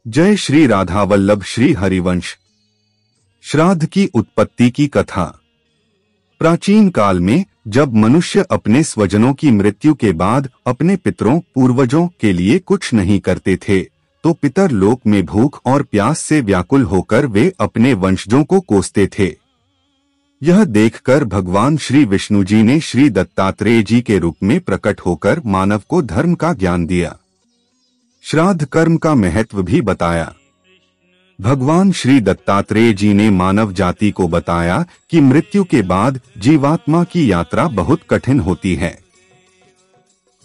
जय श्री राधा वल्लभ श्री हरिवंश। श्राद्ध की उत्पत्ति की कथा। प्राचीन काल में जब मनुष्य अपने स्वजनों की मृत्यु के बाद अपने पितरों पूर्वजों के लिए कुछ नहीं करते थे, तो पितर लोक में भूख और प्यास से व्याकुल होकर वे अपने वंशजों को कोसते थे। यह देखकर भगवान श्री विष्णु जी ने श्री दत्तात्रेय जी के रूप में प्रकट होकर मानव को धर्म का ज्ञान दिया, श्राद्ध कर्म का महत्व भी बताया। भगवान श्री दत्तात्रेय जी ने मानव जाति को बताया कि मृत्यु के बाद जीवात्मा की यात्रा बहुत कठिन होती है।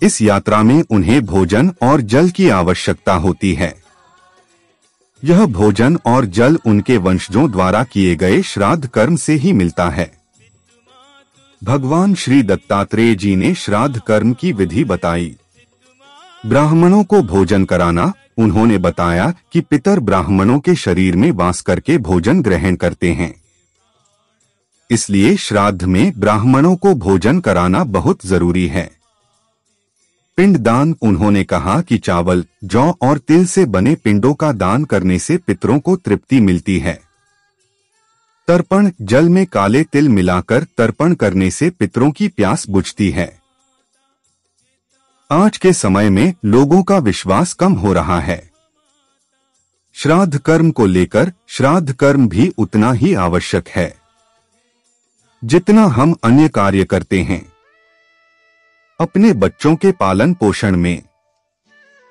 इस यात्रा में उन्हें भोजन और जल की आवश्यकता होती है। यह भोजन और जल उनके वंशजों द्वारा किए गए श्राद्ध कर्म से ही मिलता है। भगवान श्री दत्तात्रेय जी ने श्राद्ध कर्म की विधि बताई। ब्राह्मणों को भोजन कराना। उन्होंने बताया कि पितर ब्राह्मणों के शरीर में वास करके भोजन ग्रहण करते हैं, इसलिए श्राद्ध में ब्राह्मणों को भोजन कराना बहुत जरूरी है। पिंडदान। उन्होंने कहा कि चावल, जौ और तिल से बने पिंडों का दान करने से पितरों को तृप्ति मिलती है। तर्पण। जल में काले तिल मिलाकर तर्पण करने से पितरों की प्यास बुझती है। आज के समय में लोगों का विश्वास कम हो रहा है। श्राद्ध कर्म को लेकर श्राद्ध कर्म भी उतना ही आवश्यक है जितना हम अन्य कार्य करते हैं। अपने बच्चों के पालन पोषण में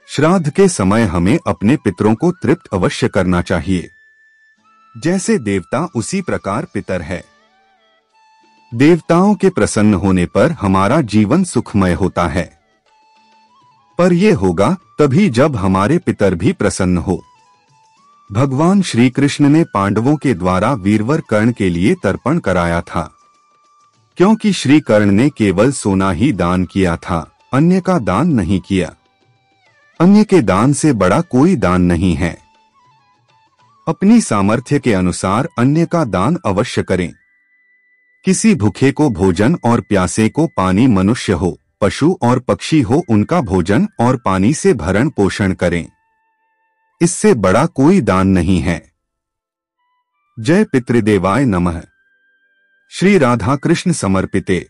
श्राद्ध के समय हमें अपने पितरों को तृप्त अवश्य करना चाहिए। जैसे देवता उसी प्रकार पितर है। देवताओं के प्रसन्न होने पर हमारा जीवन सुखमय होता है, पर यह होगा तभी जब हमारे पितर भी प्रसन्न हो। भगवान श्री कृष्ण ने पांडवों के द्वारा वीरवर कर्ण के लिए तर्पण कराया था, क्योंकि श्री कर्ण ने केवल सोना ही दान किया था, अन्य का दान नहीं किया। अन्य के दान से बड़ा कोई दान नहीं है। अपनी सामर्थ्य के अनुसार अन्य का दान अवश्य करें। किसी भूखे को भोजन और प्यासे को पानी, मनुष्य हो पशु और पक्षी हो, उनका भोजन और पानी से भरण पोषण करें। इससे बड़ा कोई दान नहीं है। जय पितृदेवाय नमः। श्री राधा कृष्ण समर्पिते।